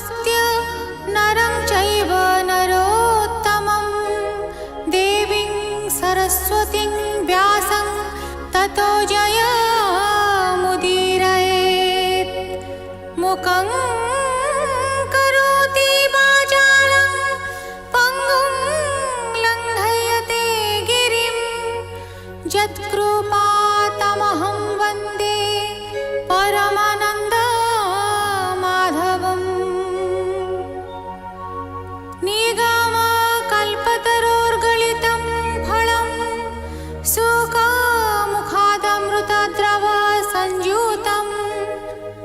नमस्कृत्य नरं चैव नरोत्तमं देवीं सरस्वतीं व्यासं ततो जयमुदीरयेत्। मुखं करोति वाचालं पङ्गुं लङ्घयते गिरिं यत्कृपातमहं वन्दे परमानन्दमाधवम्। निगमकल्पतरोर्गलितं फलं सुखमुखादमृतद्रव संयुतं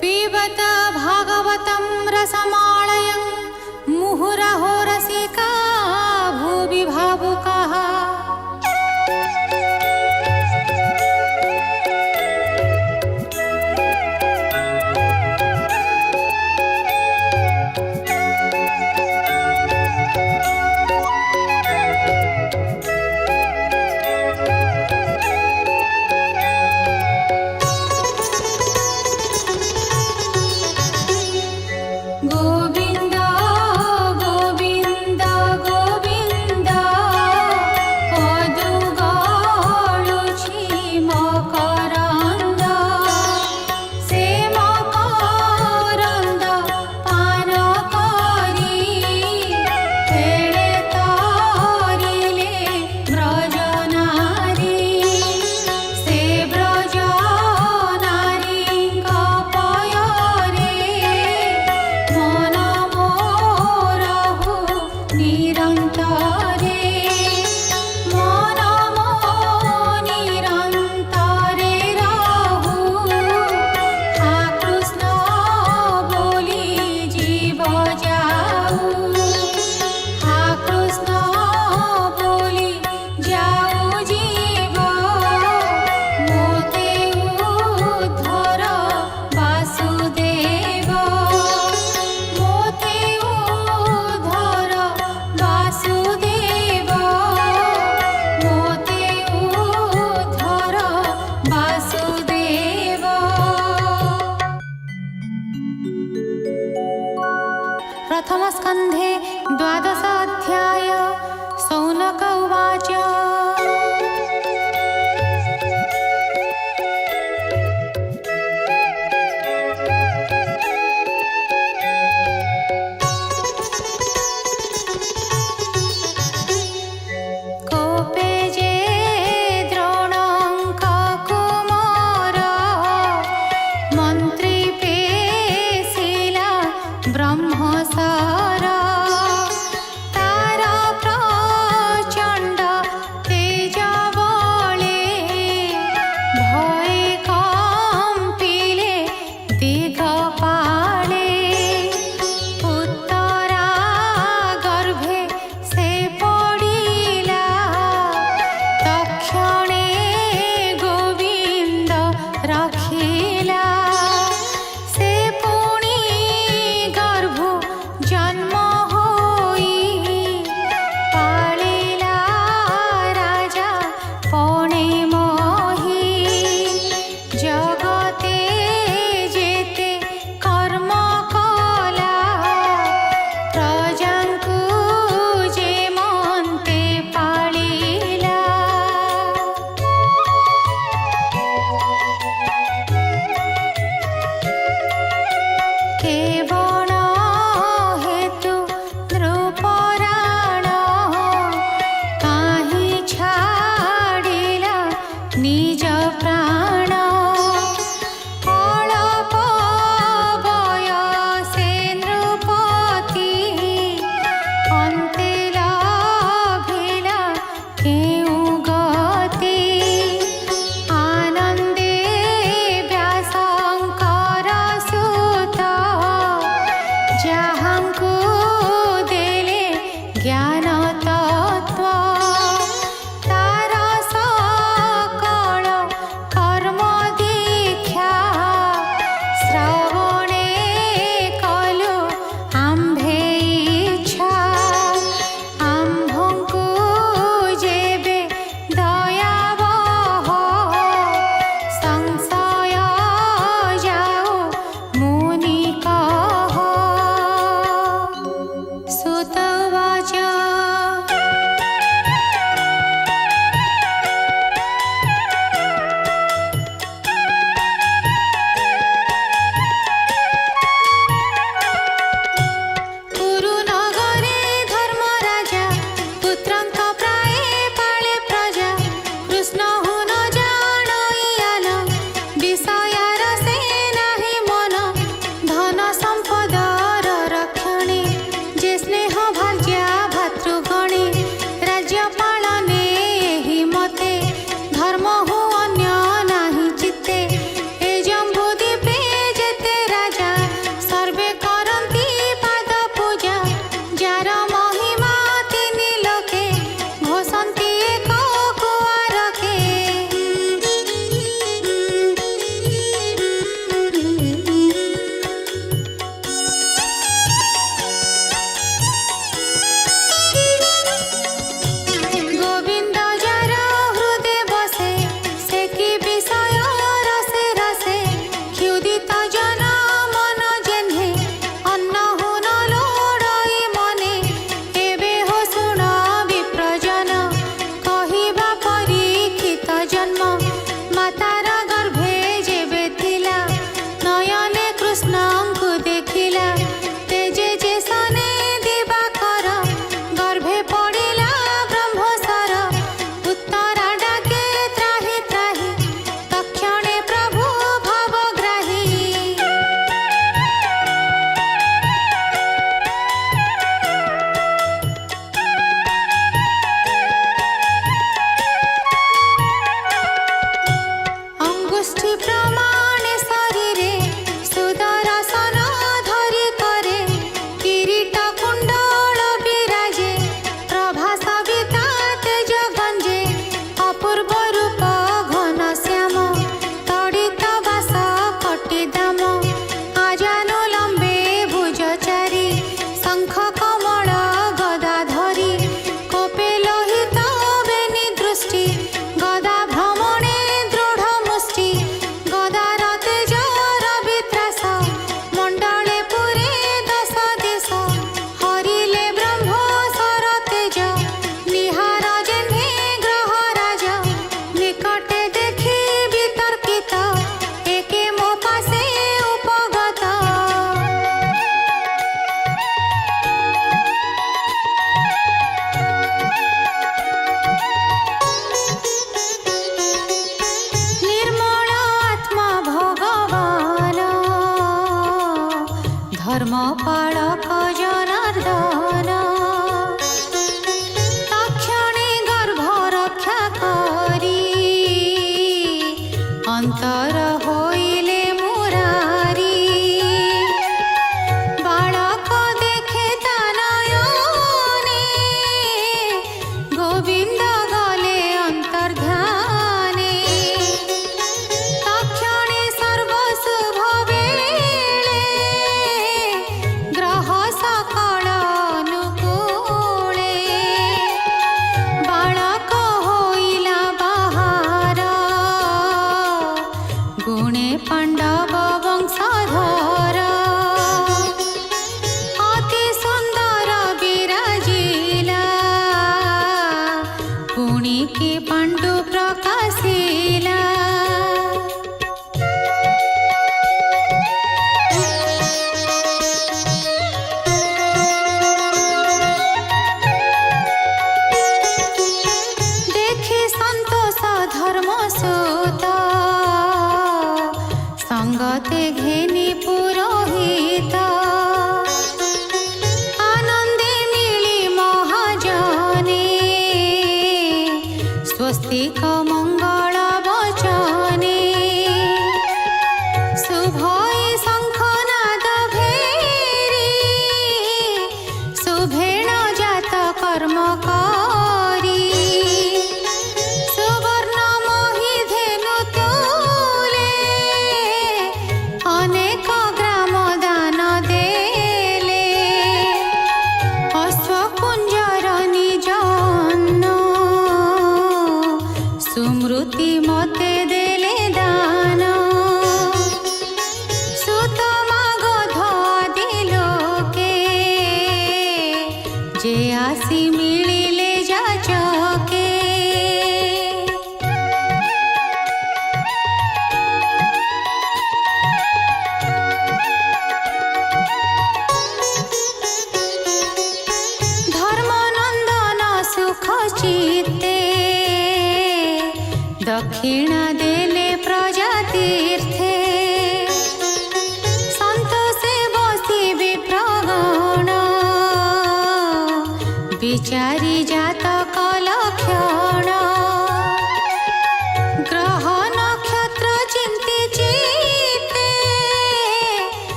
पिबत भागवतं रसमालयं मुहुरहो रसिका भुवि भावुकाः। गोविन्द गोविन्द गोविन्द पदुगाळुछि मकरन्द से मकरन्द पान करि फेळे तरिले ब्रजनारी से ब्रजनारीଙ୍କ पୟରେ मन मोरहु निरन्तरे मन मो निरन्तरे रहु हा कृष्ण बोली जीव जाऊ हा कृष्ण बोली जाऊ जीव मोते उद्धर वासुदेव मोते उद्धर वासुदेव मोते उद्धर वासुदेव। प्रथमस्कन्धे 12 अध्याय। शौनक उवाच कोपे जे द्रोणंक कुमार मन्त्री पेशिला ब्रह्मसार तार प्रचण्ड तेज बले भये कम्पिले दिगपाले उत्तरा गर्भे से पडिला तक्षणे गोविन्द रखिला से पुणी गर्भ जन्म होई पालिला राजा पणे मोही जगते जेते कर्म कला प्रजांकु जे मन्ते पालिला केवल हेतु नृपराण काहि छाडिला निज प्राण अल्प बयसे नृपति अन्ते लभिला केउ गति आनन्दे व्यासंकर सुत ଯାହାଙ୍କୁ ଦେଲେ ଜ୍ଞାନ ତତ୍ତ୍ୱ ତାର ସକଳ କର୍ମ ଦୀକ୍ଷା ଶ୍ରବଣେ କଲୁ ଆମ୍ଭେ ଇଚ୍ଛା ଆମ୍ଭଙ୍କୁ ଯେବେ ଦୟାବହ ସଂଶୟ ଯାଉ ମୁନି କହ। भार्या भातृगणे राज्य पालने एहि मते धर्म हो अन्य नाही चित्ते ए जम्बूद्वीपे जेते राजा सर्वे करन्ति पाद पूजा जार महिमा तिनि लोके घोषन्ति एक कुआरके गोविंद जार हृदय बसे से कि विषय रसे रसे क्षुदित जन मन जेन्हे अन्न हुन लोड़ई मने एबे हो शुण विप्रजन कहिबा परीक्षित जन्म मातार गर्भे जेबे थिला नयने कृष्णଙ୍କୁ देखिला तेजे जे सने दिवाकर गर्भे पड़िला ब्रह्मसर उत्तरा डाके त्राहि त्राहि तक्षणे प्रभु भवग्राही अंगुष्ठी प्रमाणे शरीरे सुदर्शन धरि करे किरीट कुंडल विराजे प्रभा सविता तेज गंजे अपूर्व रूप घन श्याम तड़ित बास कटि दाम आजानु लंबे भुज चारि शंख कमल गदा धरि कोपे लोहित बेनि दृष्टि गदा भ्रमणे दृढ़ मुष्टि गदार तेज रवित्रास मंडले पुरे दश देश हरिले ब्रह्मसर तेज निहार जेन्हे ग्रह राज निकटे देखि वितर्कित एके मो पासे उपगत निर्मल आत्मा भगवान धर्म पालक जनार्दन तक्षणे गर्भ रक्षा करी अंतर होइले मुरारी बालक देखे ता नयने गोविंद गले अंतर्ध्याने तक्षणे सर्वशुभ बेळे ग्रह सकल अनुकूले बालक होइला बाहार गुणे पांडव वंशधर अति सुंदर विराजिला पुणिके पांडु प्रकाशिला देखि संतोष धर्म सुत संगते घेनि पुरोहित आनंदे मिली महाजने स्वस्तिक मंगल वचने शुभई शंखनाद भेरी शुभेण जात कर्म करी सुवर्ण मोहि धेनु तुले अनेक ग्राम दान देले अश्वकुंजर निज अन्न सुमृति मते देले दान सुतमा गध आदि लोके जे आसी मिलिले जाचके धर्मनंदन सुख चित्ते दक्षिणा देले प्रजा तीर्थे संतोषे बसी विप्रगण विचारी जातक लक्षण ग्रह नक्षत्र चिंती चित्ते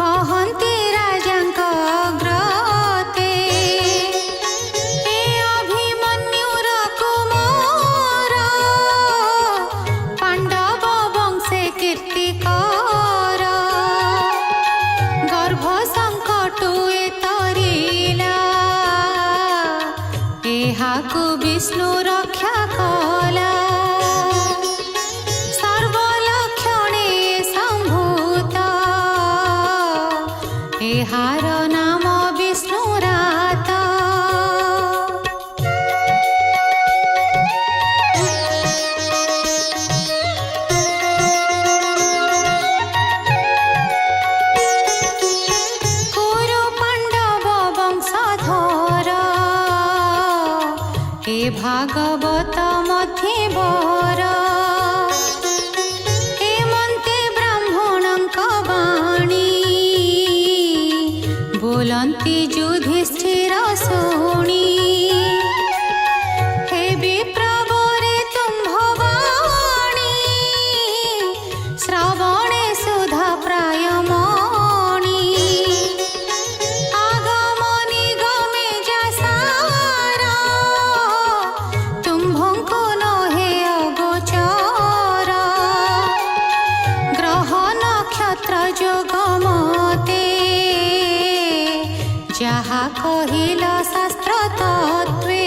कहन्ति राजांक ग्रते ए अभिमन्युर कुमार पांडव वंशे कीर्तिकर गर्भ संकटु एतरिला एहाकु विष्णु रक्षा कला सर्वलक्षणे संभूत एहार नाम विष्णुरात कुरु पांडव वंशधर ए भागवत मध्ये बर एमन्ते ब्राह्मणंक वाणी बोलन्ति युधिष्ठिर शुणी हे विप्रवरे तुम्भवाणी श्रवणे सुधा प्रायमणि आगमनि गमे जासार तुम्भंको नहे अगोचर ग्रह नक्षत्र जोगमते जहा कहिल शास्त्र तत्वे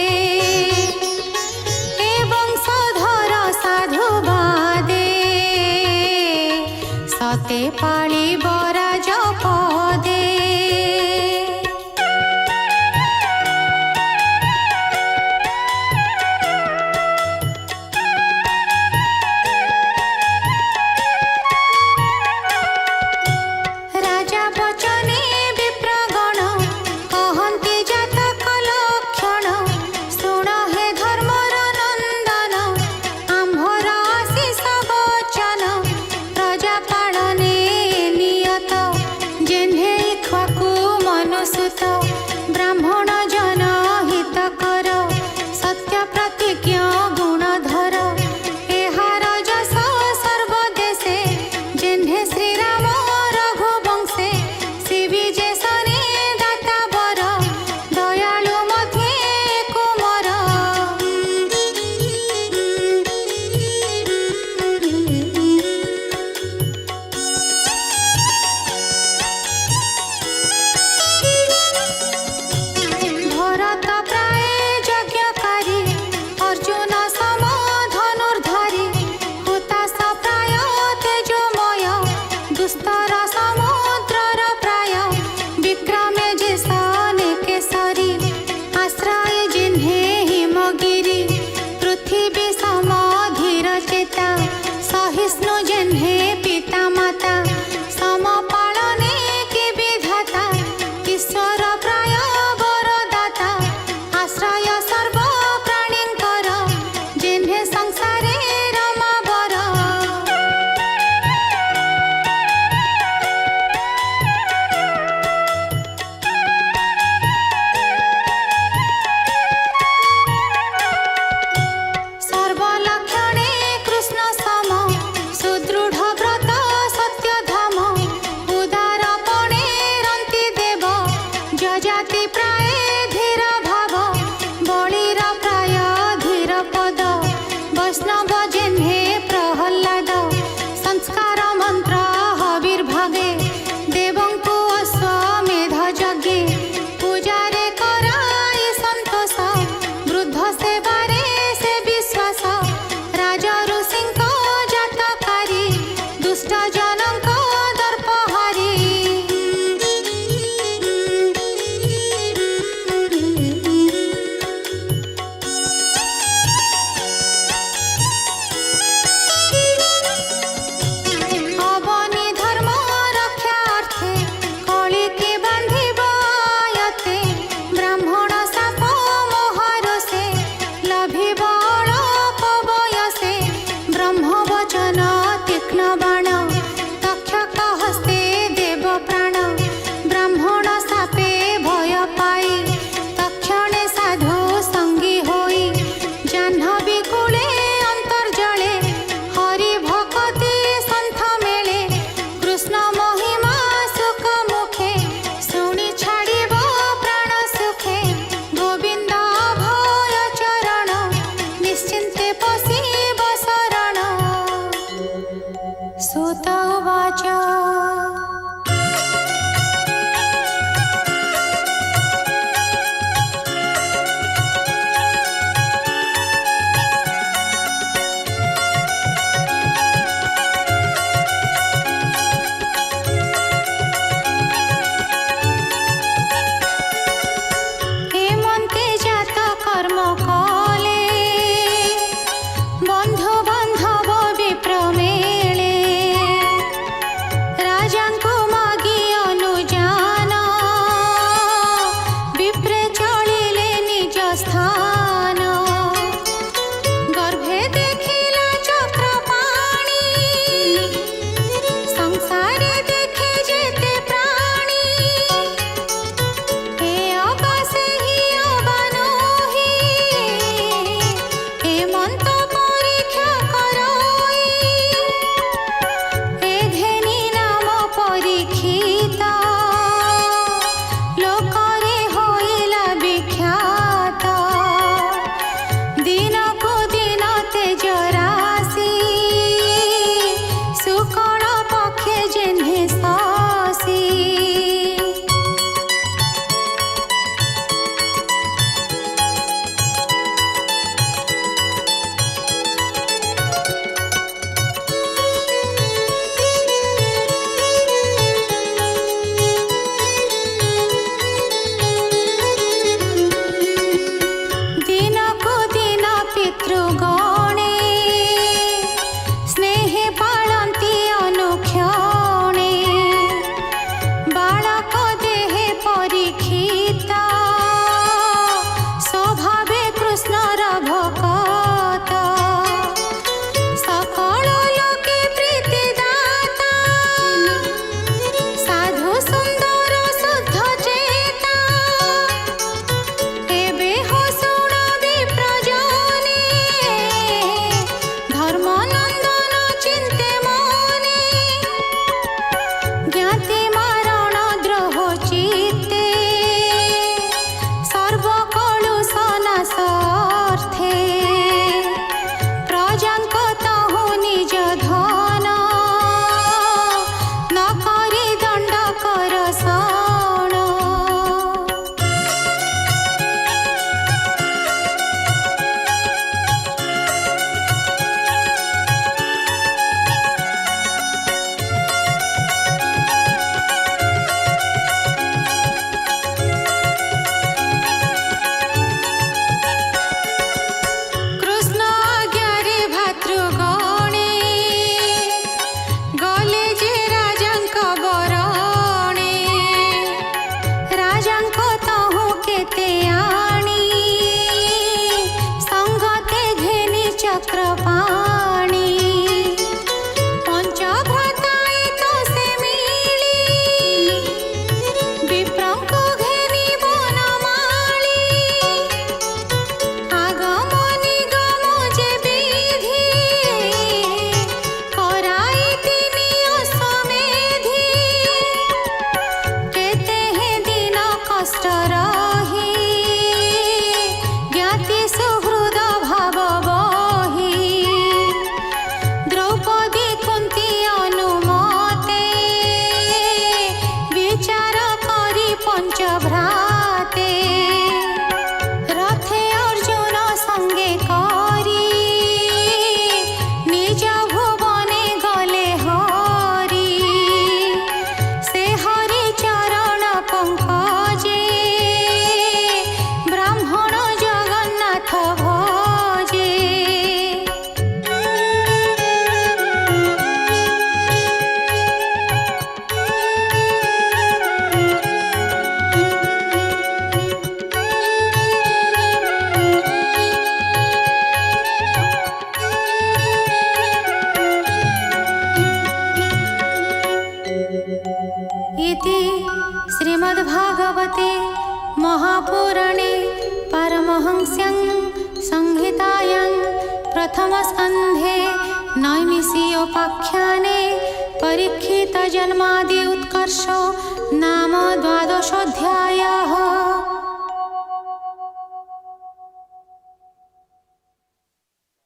एवं सधर साधुवादे सते पाळिब राजपदे राजा वचने विप्रगण कहन्ति जातक लक्षण शुण हे धर्मर नंदन आम्भर आशीष वचन प्रजा पालने नियत जेन्हे इक्ष्वाकु मनुसुत ब्राह्मण जन हितकर सत्य प्रतिज्ञ गुणधर एहार जस सर्वदेशे जेन्हे श्रीराम रघुवंशे श्री विजयसने दाता वर दयालु मध्ये कुमार भरत प्राय यज्ञकारी अर्जुन सम धनुर्धारी हुताश प्राय तेजोमय दुस्तर समुद्रर प्राय विक्रमे जिसने केसरी आश्रय जिन्हे हिमगिरी पृथ्वी समधीर चेता सहिष्णु जिन्हे पिता माता समपालने के विधाता ईश्वर प्राय वरदाता आश्रय सर्व प्राणींकर जिन्हे संसारे रमावर सर्वलक्षणे कृष्ण सम सुदृढ व्रत सत्यधाम उदारपणे रन्ति देव जजाति प्राय धीर भाव बलिर प्राय धीर पद वैष्णव जिन्हे प्रहल्लाद संस्कार मंत्र हविर्भागे देवंकु अश्वमेध यज्ञे पूजारे कराई संतोष वृद्ध सेवारे से विश्वास राजा ऋषिंक जातकारी दुष्ट जनंक दर्पहारी महंस्यं संहितायां प्रथमस्कन्धे नैमिषीयोपाख्याने परीक्षितजन्मादि उत्कर्षो नाम 12 अध्यायः।